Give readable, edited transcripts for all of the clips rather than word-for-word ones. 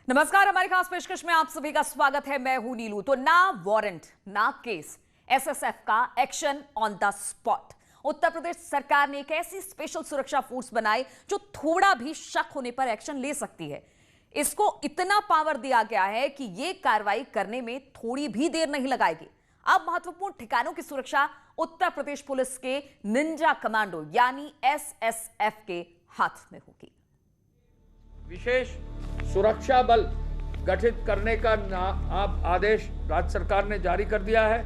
नमस्कार, हमारी खास पेशकश में आप सभी का स्वागत है। मैं हूं नीलू। तो ना वारंट ना केस, एसएसएफ का action on the spot. Uttar Pradesh सरकार ने एक ऐसी स्पेशल सुरक्षा फोर्स बनाई जो थोड़ा भी शक होने पर एक्शन ले सकती है। इसको इतना पावर दिया गया है कि यह कार्रवाई करने में थोड़ी भी देर नहीं लगाएगी। अब महत्वपूर्ण ठिकानों की सुरक्षा उत्तर प्रदेश पुलिस के निंजा कमांडो यानी एसएसएफ के हाथ में होगी। विशेष सुरक्षा बल गठित करने का आदेश राज्य सरकार ने जारी कर दिया है।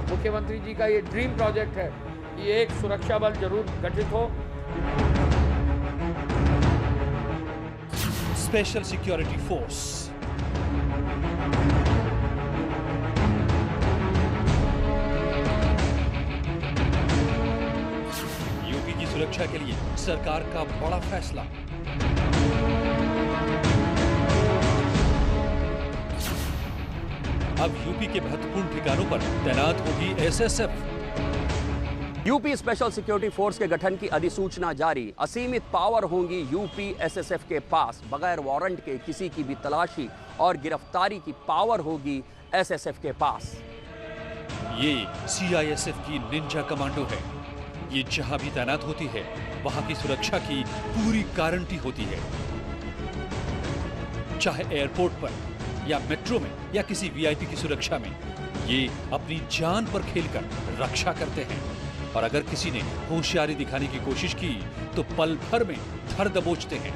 मुख्यमंत्री जी का ये ड्रीम प्रोजेक्ट है कि एक सुरक्षा बल जरूर गठित हो। स्पेशल सिक्योरिटी फोर्स सुरक्षा के लिए सरकार का बड़ा फैसला। अब यूपी के महत्वपूर्ण ठिकानों पर तैनात होगी SSF. UP special security force के गठन की अधिसूचना जारी। असीमित पावर होंगी यूपी एसएसएफ के पास। बगैर वारंट के किसी की भी तलाशी और गिरफ्तारी की पावर होगी एसएसएफ के पास। ये सीआईएसएफ की निंजा कमांडो है। ये जहां भी तैनात होती है वहां की सुरक्षा की पूरी गारंटी होती है। चाहे एयरपोर्ट पर या मेट्रो में या किसी वीआईपी की सुरक्षा में, ये अपनी जान पर खेलकर रक्षा करते हैं। और अगर किसी ने होशियारी दिखाने की कोशिश की तो पल भर में धर दबोचते हैं।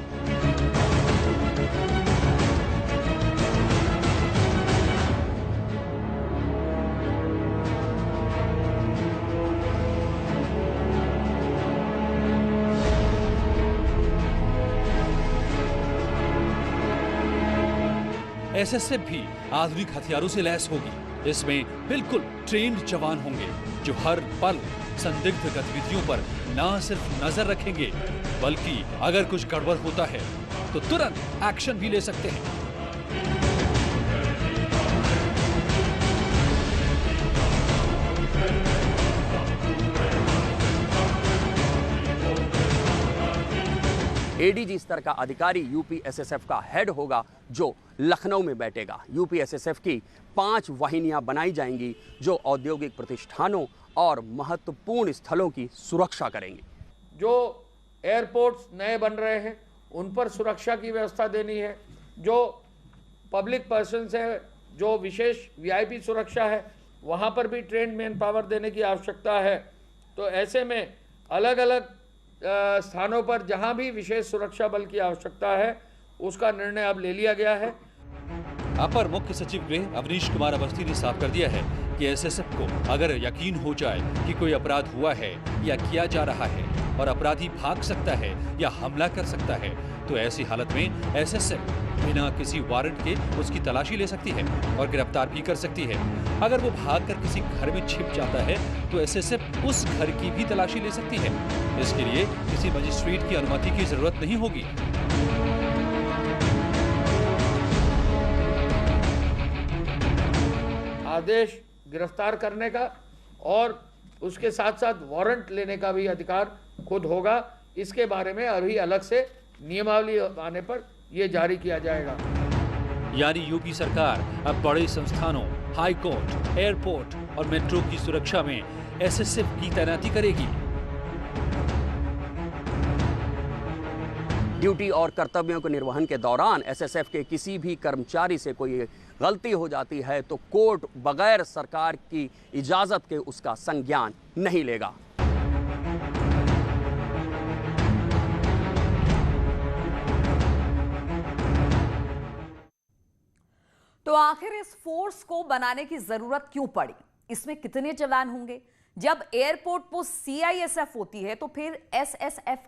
एसएसएफ भी आधुनिक हथियारों से लैस होगी। इसमें बिल्कुल ट्रेन्ड जवान होंगे जो हर पल संदिग्ध गतिविधियों पर न सिर्फ नजर रखेंगे बल्कि अगर कुछ गड़बड़ होता है तो तुरंत एक्शन भी ले सकते हैं। एडीजी स्तर का अधिकारी यूपी एसएसएफ का हेड होगा जो लखनऊ में बैठेगा। यूपी एसएसएफ की 5 वाहिनियां बनाई जाएंगी जो औद्योगिक प्रतिष्ठानों और महत्वपूर्ण स्थलों की सुरक्षा करेंगी। जो एयरपोर्ट्स नए बन रहे हैं उन पर सुरक्षा की व्यवस्था देनी है। जो पब्लिक पर्सन्स है, जो विशेष वीआईपी सुरक्षा है, वहाँ पर भी ट्रेंड मैन पावर देने की आवश्यकता है। तो ऐसे में अलग अलग स्थानों पर जहां भी विशेष सुरक्षा बल की आवश्यकता है उसका निर्णय अब ले लिया गया है। अपर मुख्य सचिव गृह अवनीश कुमार अवस्थी ने साफ कर दिया है कि एसएसएफ को अगर यकीन हो जाए कि कोई अपराध हुआ है या किया जा रहा है और अपराधी भाग सकता है या हमला कर सकता है तो ऐसी हालत में एसएसएफ बिना किसी वारंट के उसकी तलाशी ले सकती है और गिरफ्तार भी कर सकती है। अगर वो भागकर किसी घर में छिप जाता है तो एसएसएफ उस घर की भी तलाशी ले सकती है। इसके लिए किसी मजिस्ट्रेट की अनुमति की जरूरत नहीं होगी। आदेश गिरफ्तार करने का और उसके साथ साथ वारंट लेने का भी अधिकार खुद होगा। इसके बारे में अभी अलग से नियमावली आने पर यह जारी किया जाएगा। यानी यूपी सरकार अब बड़े संस्थानों, हाई कोर्ट, एयरपोर्ट और मेट्रो की सुरक्षा में एसएसएफ की तैनाती करेगी। ड्यूटी और कर्तव्यों के निर्वहन के दौरान एसएसएफ के किसी भी कर्मचारी से कोई गलती हो जाती है तो कोर्ट बगैर सरकार की इजाजत के उसका संज्ञान नहीं लेगा। तो आखिर इस फोर्स को बनाने की जरूरत क्यों पड़ी? इसमें कितने जवान होंगे? जब एयरपोर्ट पर सीआईएसएफ होती है तो फिर एसएसएफ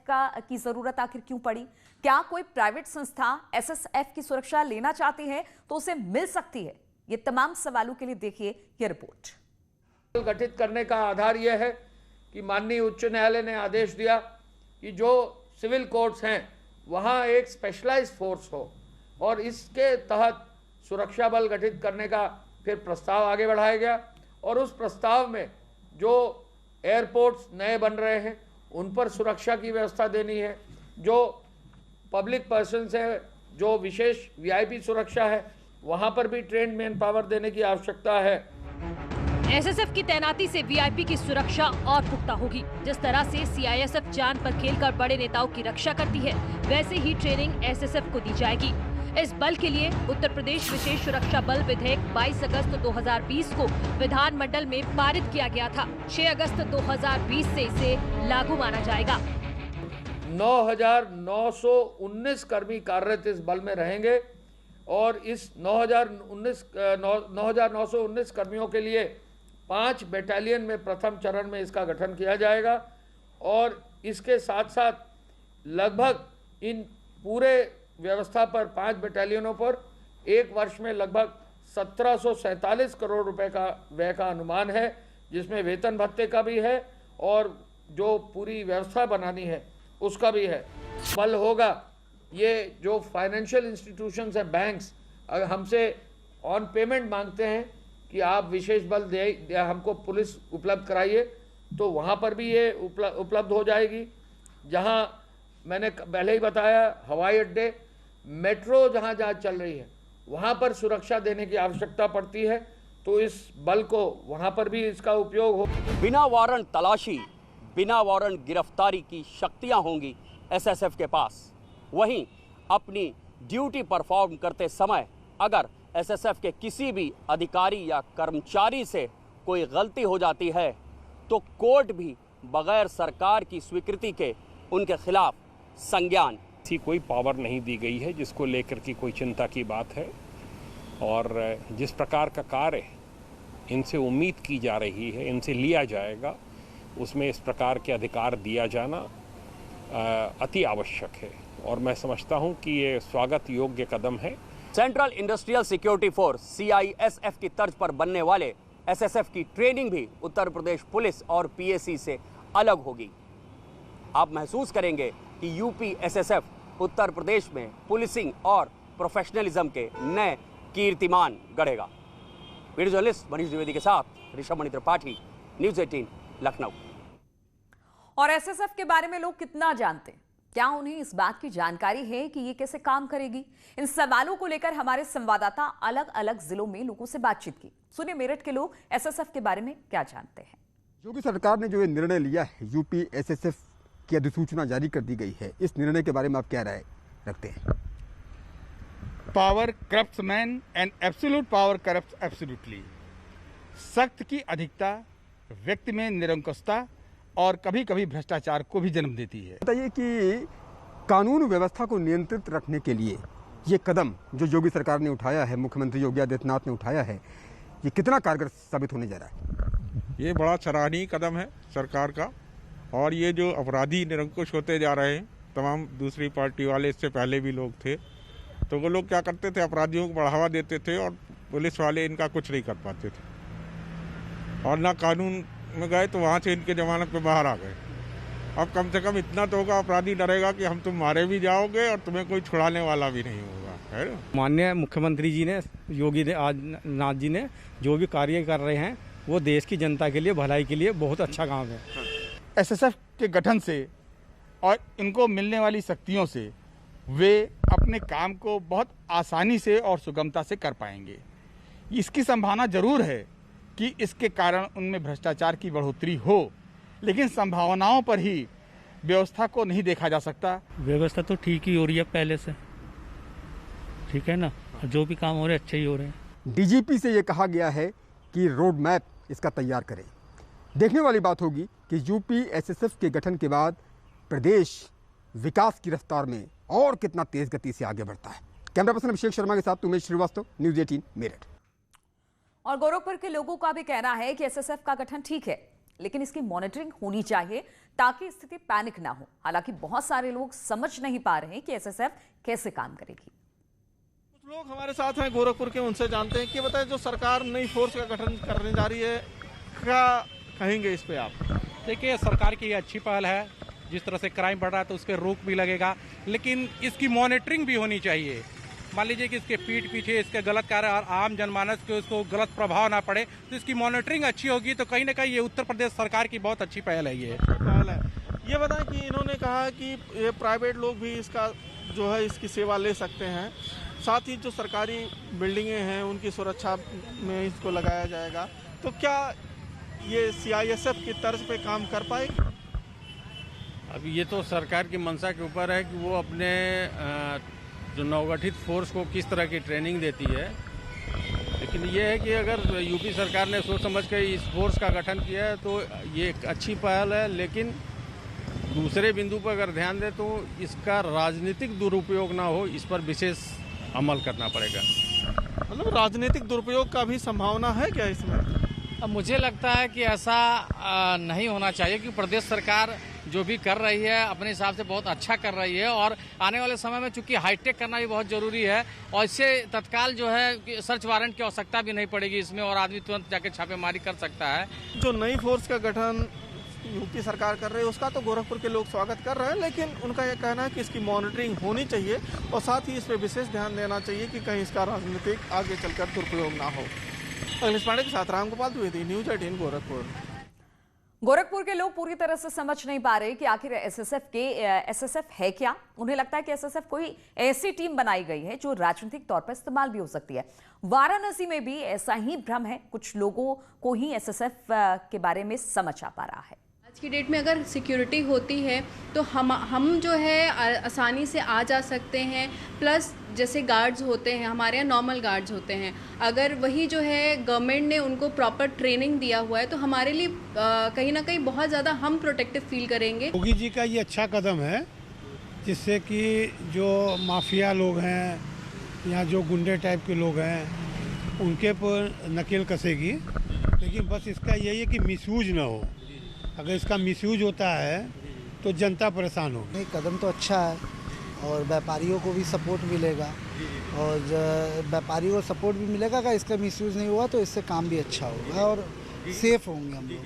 की जरूरत आखिर क्यों पड़ी? क्या कोई प्राइवेट संस्था एसएसएफ की सुरक्षा लेना चाहती है तो उसे मिल सकती है? ये तमाम सवालों के लिए देखिए ये रिपोर्ट। गठित करने का आधार यह है कि माननीय उच्च न्यायालय ने आदेश दिया कि जो सिविल कोर्ट्स हैं वहां एक स्पेशलाइज्ड फोर्स हो और इसके तहत सुरक्षा बल गठित करने का फिर प्रस्ताव आगे बढ़ाया गया और उस प्रस्ताव में जो एयरपोर्ट्स नए बन रहे हैं, उन पर सुरक्षा की व्यवस्था देनी है। जो पब्लिक पर्सन्स है, जो विशेष वीआईपी सुरक्षा है, वहाँ पर भी ट्रेंड मैन पावर देने की आवश्यकता है। एसएसएफ की तैनाती से वीआईपी की सुरक्षा और पुख्ता होगी। जिस तरह से सीआईएसएफ चांद पर खेलकर बड़े नेताओं की रक्षा करती है, वैसे ही ट्रेनिंग एसएसएफ को दी जाएगी। इस बल के लिए उत्तर प्रदेश विशेष सुरक्षा बल विधेयक 22 अगस्त 2020 को विधानमंडल में पारित किया गया था। 6 अगस्त 2020 से इसे लागू माना जाएगा। 9,919 कर्मी कार्यरत इस बल में रहेंगे और इस 9,919 कर्मियों के लिए 5 बटालियन में प्रथम चरण में इसका गठन किया जाएगा और इसके साथ साथ लगभग इन पूरे व्यवस्था पर 5 बटालियनों पर एक वर्ष में लगभग 1747 करोड़ रुपए का व्यय का अनुमान है, जिसमें वेतन भत्ते का भी है और जो पूरी व्यवस्था बनानी है उसका भी है। बल होगा, ये जो फाइनेंशियल इंस्टीट्यूशंस हैं, बैंक्स, अगर हमसे ऑन पेमेंट मांगते हैं कि आप विशेष बल दे हमको पुलिस उपलब्ध कराइए, तो वहाँ पर भी ये उपलब्ध हो जाएगी। जहाँ मैंने पहले ही बताया, हवाई अड्डे, मेट्रो जहाँ चल रही है, वहाँ पर सुरक्षा देने की आवश्यकता पड़ती है, तो इस बल को वहाँ पर भी इसका उपयोग हो। बिना वारंट तलाशी, बिना वारंट गिरफ्तारी की शक्तियां होंगी एसएसएफ के पास। वहीं अपनी ड्यूटी परफॉर्म करते समय अगर एसएसएफ के किसी भी अधिकारी या कर्मचारी से कोई गलती हो जाती है तो कोर्ट भी बगैर सरकार की स्वीकृति के उनके खिलाफ संज्ञान। ऐसी कोई पावर नहीं दी गई है जिसको लेकर की कोई चिंता की बात है और जिस प्रकार का कार्य इनसे उम्मीद की जा रही है, इनसे लिया जाएगा, उसमें इस प्रकार के अधिकार दिया जाना अति आवश्यक है और मैं समझता हूं कि ये स्वागत योग्य कदम है। Central industrial security force CISF की तर्ज पर बनने वाले एसएसएफ की ट्रेनिंग भी उत्तर प्रदेश पुलिस और पीएसी से अलग होगी। आप महसूस करेंगे कि यूपी एसएसएफ उत्तर प्रदेश में पुलिसिंग और प्रोफेशनलिज्म के नए कीर्तिमान गढ़ेगा। वीडियो जर्नलिस्ट मनीष द्विवेदी के साथ ऋषभ मणि त्रिपाठी, न्यूज़ 18 लखनऊ। और एसएसएफ के बारे में लोग कितना जानते हैं? क्या उन्हें इस बात की जानकारी है कि ये कैसे काम करेगी? इन सवालों को लेकर हमारे संवाददाता अलग अलग जिलों में लोगों से बातचीत की। सुनिए मेरठ के लोग एसएसएफ के बारे में क्या जानते हैं। योगी सरकार ने जो ये निर्णय लिया है, यूपी एसएसएफ की अधिसूचना जारी कर दी गई है, इस निर्णय के बारे में आप क्या राय रखते हैं? Power corrupts man and absolute power corrupts absolutely. सख्त की अधिकता व्यक्ति में निरंकुशता और कभी कभी भ्रष्टाचार को भी जन्म देती है। बताइए कि कानून व्यवस्था को नियंत्रित रखने के लिए ये कदम जो योगी सरकार ने उठाया है, मुख्यमंत्री योगी आदित्यनाथ ने उठाया है, ये कितना कारगर साबित होने जा रहा है? ये बड़ा सराहनीय कदम है सरकार का और ये जो अपराधी निरंकुश होते जा रहे हैं, तमाम दूसरी पार्टी वाले, इससे पहले भी लोग थे, तो वो लोग क्या करते थे, अपराधियों को बढ़ावा देते थे और पुलिस वाले इनका कुछ नहीं कर पाते थे और ना कानून में गए तो वहाँ से इनके जमानत पे बाहर आ गए। अब कम से कम इतना तो होगा, अपराधी डरेगा कि हम तुम मारे भी जाओगे और तुम्हें कोई छुड़ाने वाला भी नहीं होगा, है ना। माननीय मुख्यमंत्री जी ने, योगी आदित्यनाथ जी ने जो भी कार्य कर रहे हैं वो देश की जनता के लिए, भलाई के लिए बहुत अच्छा काम है। एसएसएफ के गठन से और इनको मिलने वाली शक्तियों से वे अपने काम को बहुत आसानी से और सुगमता से कर पाएंगे। इसकी संभावना जरूर है कि इसके कारण उनमें भ्रष्टाचार की बढ़ोतरी हो, लेकिन संभावनाओं पर ही व्यवस्था को नहीं देखा जा सकता। व्यवस्था तो ठीक ही हो रही है पहले से, ठीक है ना, जो भी काम हो रहे अच्छे ही हो रहे हैं। डीजीपी से ये कहा गया है कि रोड मैप इसका तैयार करें। देखने वाली बात होगी कि यूपी एसएसएफ के गठन के बाद प्रदेश विकास की रफ्तार में और कितना तेज गति से आगे बढ़ता है। कैमरा पर्सन अभिषेक शर्मा के साथ उमेश श्रीवास्तव, न्यूज़ 18 मेरठ। और गोरखपुर के लोगों का भी कहना है कि एसएसएफ का गठन ठीक है, लेकिन इसकी मॉनिटरिंग होनी चाहिए ताकि स्थिति पैनिक ना हो। हालांकि बहुत सारे लोग समझ नहीं पा रहे हैं कि एसएसएफ कैसे काम करेगी। कुछ लोग हमारे साथ हैं गोरखपुर के, उनसे जानते हैं कि बताएं, जो सरकार नई फोर्स का गठन करने जा रही है, क्या कहेंगे इस पे आप? देखिए, सरकार की अच्छी पहल है। जिस तरह से क्राइम बढ़ रहा है तो उस पर रोक भी लगेगा, लेकिन इसकी मॉनिटरिंग भी होनी चाहिए। मान लीजिए कि इसके पीठ पीछे इसके गलत कार्य और आम जनमानस को इसको गलत प्रभाव ना पड़े, तो इसकी मॉनिटरिंग अच्छी होगी। तो कहीं ना कहीं ये उत्तर प्रदेश सरकार की बहुत अच्छी पहल है। ये पहल है। ये बताएं कि इन्होंने कहा कि ये प्राइवेट लोग भी इसका जो है इसकी सेवा ले सकते हैं, साथ ही जो सरकारी बिल्डिंगें हैं उनकी सुरक्षा में इसको लगाया जाएगा। तो क्या ये CISF की तर्ज पे काम कर पाएगी? अब ये तो सरकार की मंशा के ऊपर है कि वो अपने जो नवगठित फोर्स को किस तरह की ट्रेनिंग देती है। लेकिन ये है कि अगर यूपी सरकार ने सोच समझ कर इस फोर्स का गठन किया है तो ये एक अच्छी पहल है। लेकिन दूसरे बिंदु पर अगर ध्यान दें तो इसका राजनीतिक दुरुपयोग ना हो, इस पर विशेष अमल करना पड़ेगा। मतलब राजनीतिक दुरुपयोग का भी संभावना है क्या इसमें? अब मुझे लगता है कि ऐसा नहीं होना चाहिए, कि प्रदेश सरकार जो भी कर रही है अपने हिसाब से बहुत अच्छा कर रही है। और आने वाले समय में चूंकि हाईटेक करना भी बहुत ज़रूरी है और इससे तत्काल जो है सर्च वारंट की आवश्यकता भी नहीं पड़ेगी इसमें, और आदमी तुरंत जाके छापेमारी कर सकता है। जो नई फोर्स का गठन यूपी सरकार कर रही है उसका तो गोरखपुर के लोग स्वागत कर रहे हैं, लेकिन उनका यह कहना है कि इसकी मॉनिटरिंग होनी चाहिए और साथ ही इस पर विशेष ध्यान देना चाहिए कि कहीं इसका राजनीतिक आगे चलकर दुरुपयोग ना हो। अखिलेश पांडे के साथ रामगोपाल द्विवेदी, न्यूज़ 18 गोरखपुर। गोरखपुर के लोग पूरी तरह से समझ नहीं पा रहे कि आखिर एसएसएफ है क्या। उन्हें लगता है कि एसएसएफ कोई ऐसी टीम बनाई गई है जो राजनीतिक तौर पर इस्तेमाल भी हो सकती है। वाराणसी में भी ऐसा ही भ्रम है, कुछ लोगों को ही एसएसएफ के बारे में समझ आ पा रहा है। आज की डेट में अगर सिक्योरिटी होती है तो हम जो है आसानी से आ जा सकते हैं। प्लस जैसे गार्ड्स होते हैं हमारे यहाँ, नॉर्मल गार्ड्स होते हैं, अगर वही जो है गवर्नमेंट ने उनको प्रॉपर ट्रेनिंग दिया हुआ है तो हमारे लिए कहीं ना कहीं बहुत ज़्यादा हम प्रोटेक्टिव फील करेंगे। योगी जी का ये अच्छा कदम है, जिससे कि जो माफिया लोग हैं या जो गुंडे टाइप के लोग हैं उनके पर नकेल कसेगी। लेकिन बस इसका यही है कि मिसयूज ना हो। अगर इसका मिसयूज होता है तो जनता परेशान होगी। कदम तो अच्छा है और व्यापारियों को भी सपोर्ट मिलेगा, और व्यापारियों को सपोर्ट भी मिलेगा। अगर इसका मिसयूज नहीं हुआ तो इससे काम भी अच्छा होगा और सेफ होंगे हम लोग।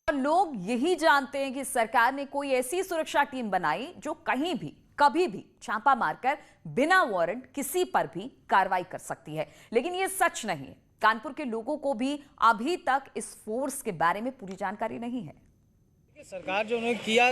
लोग यही जानते हैं कि सरकार ने कोई ऐसी सुरक्षा टीम बनाई जो कहीं भी कभी भी छापा मारकर बिना वारंट किसी पर भी कार्रवाई कर सकती है। लेकिन यह सच नहीं है। कानपुर के लोगों को भी अभी तक इस फोर्स के बारे में पूरी जानकारी नहीं है। सरकार जो उन्होंने किया,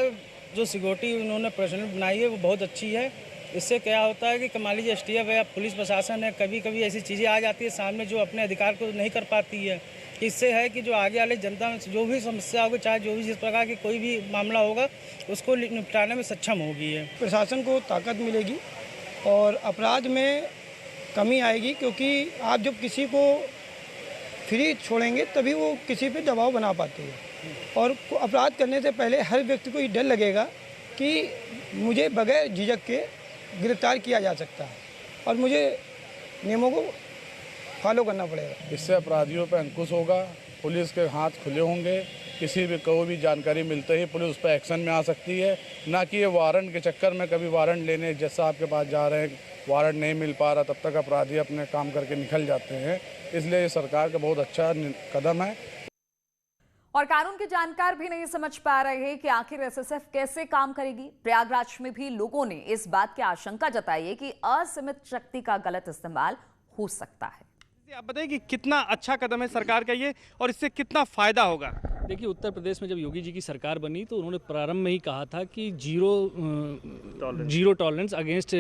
जो सिक्योरिटी उन्होंने पर्सनल बनाई है वो बहुत अच्छी है। इससे क्या होता है कि मान लीजिए STF या पुलिस प्रशासन है, कभी कभी ऐसी चीज़ें आ जाती है सामने जो अपने अधिकार को नहीं कर पाती है। इससे है कि जो आगे वाले जनता में जो भी समस्या होगी, चाहे जो भी जिस प्रकार की कोई भी मामला होगा, उसको निपटाने में सक्षम होगी। है प्रशासन को ताकत मिलेगी और अपराध में कमी आएगी, क्योंकि आप जब किसी को फ्री छोड़ेंगे तभी वो किसी पे दबाव बना पाते हैं। और अपराध करने से पहले हर व्यक्ति को ये डर लगेगा कि मुझे बगैर झिझक के गिरफ्तार किया जा सकता है और मुझे नियमों को फॉलो करना पड़ेगा। इससे अपराधियों पर अंकुश होगा, पुलिस के हाथ खुले होंगे। किसी भी कोई भी जानकारी मिलते ही पुलिस उस पर एक्शन में आ सकती है, ना कि ये वारंट के चक्कर में कभी वारंट लेने जज साहब के पास जा रहे हैं, वारंट नहीं मिल पा रहा, तब तक अपराधी अपने काम करके निकल जाते हैं। इसलिए ये सरकार का बहुत अच्छा कदम है। और कानून के जानकार भी नहीं समझ पा रहे हैं कि आखिर एसएसएफ कैसे काम करेगी। प्रयागराज में भी लोगों ने इस बात की आशंका जताई है कि असीमित शक्ति का गलत इस्तेमाल हो सकता है। आप बताइए कि कितना अच्छा कदम है सरकार का ये, और इससे कितना फायदा होगा। देखिए, उत्तर प्रदेश में जब योगी जी की सरकार बनी तो उन्होंने प्रारंभ में ही कहा था कि जीरो टॉलरेंस अगेंस्ट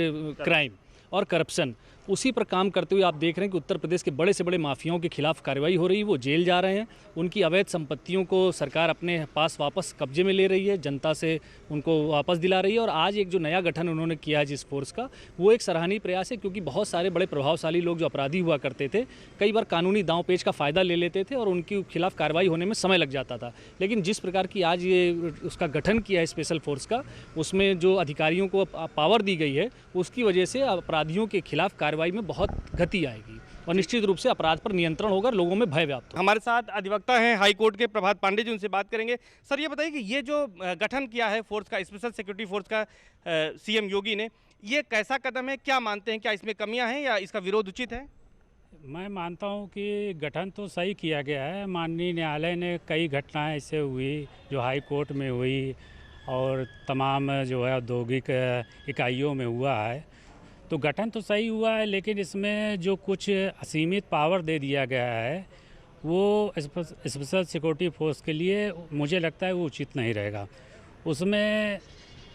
क्राइम और करप्शन। उसी पर काम करते हुए आप देख रहे हैं कि उत्तर प्रदेश के बड़े से बड़े माफियाओं के खिलाफ कार्रवाई हो रही है। वो जेल जा रहे हैं, उनकी अवैध संपत्तियों को सरकार अपने पास वापस कब्जे में ले रही है, जनता से उनको वापस दिला रही है। और आज एक जो नया गठन उन्होंने किया है जिस फोर्स का, वो एक सराहनीय प्रयास है, क्योंकि बहुत सारे बड़े प्रभावशाली लोग जो अपराधी हुआ करते थे कई बार कानूनी दांव पेच का फ़ायदा ले लेते थे और उनके खिलाफ कार्रवाई होने में समय लग जाता था। लेकिन जिस प्रकार की आज ये उसका गठन किया है स्पेशल फोर्स का, उसमें जो अधिकारियों को पावर दी गई है, उसकी वजह से अपराधियों के खिलाफ कार्रवाई में बहुत गति आएगी और निश्चित रूप से अपराध पर नियंत्रण होगा, लोगों में भय व्याप्त होगा। हमारे साथ अधिवक्ता हैं हाई कोर्ट के प्रभात पांडे जी, उनसे बात करेंगे। सर, ये बताइए कि ये जो गठन किया है फोर्स का, स्पेशल सिक्योरिटी फोर्स का सीएम योगी ने, ये कैसा कदम है? क्या मानते हैं, क्या इसमें कमियां हैं या इसका विरोध उचित है? मैं मानता हूं कि गठन तो सही किया गया है। माननीय न्यायालय ने कई घटनाएं ऐसे हुई जो हाई कोर्ट में हुई और तमाम जो है औद्योगिक इकाइयों में हुआ है, तो गठन तो सही हुआ है, लेकिन इसमें जो कुछ असीमित पावर दे दिया गया है वो स्पेशल सिक्योरिटी फोर्स के लिए मुझे लगता है वो उचित नहीं रहेगा। उसमें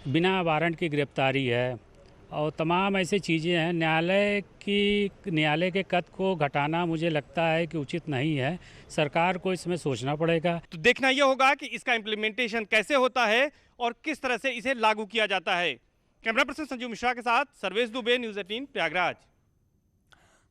बिना वारंट की गिरफ्तारी है और तमाम ऐसी चीज़ें हैं। न्यायालय के कद को घटाना मुझे लगता है कि उचित नहीं है। सरकार को इसमें सोचना पड़ेगा। तो देखना यह होगा कि इसका इम्प्लीमेंटेशन कैसे होता है और किस तरह से इसे लागू किया जाता है। कैमरा पर्सन संजू मिश्रा के साथ सर्वेश दुबे, न्यूज़ 18 प्रयागराज।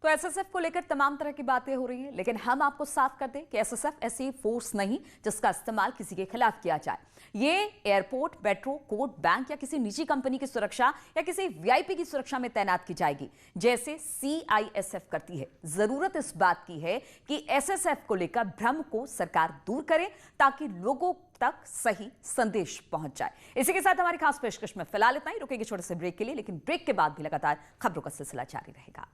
तो एसएसएफ को लेकर तमाम तरह की बातें हो रही हैं, लेकिन हम आपको साफ कर दें कि एसएसएफ ऐसी फोर्स नहीं जिसका इस्तेमाल किसी के खिलाफ किया जाए। ये एयरपोर्ट, मेट्रो, कोर्ट, बैंक या किसी निजी कंपनी की सुरक्षा या किसी वीआईपी की सुरक्षा में तैनात की जाएगी, जैसे सीआईएसएफ करती है। जरूरत इस बात की है कि एसएसएफ को लेकर भ्रम को सरकार दूर करे ताकि लोगों तक सही संदेश पहुंच जाए। इसी के साथ हमारी खास पेशकश में फिलहाल इतना ही। रुकेंगे छोटे से ब्रेक के लिए, लेकिन ब्रेक के बाद भी लगातार खबरों का सिलसिला जारी रहेगा।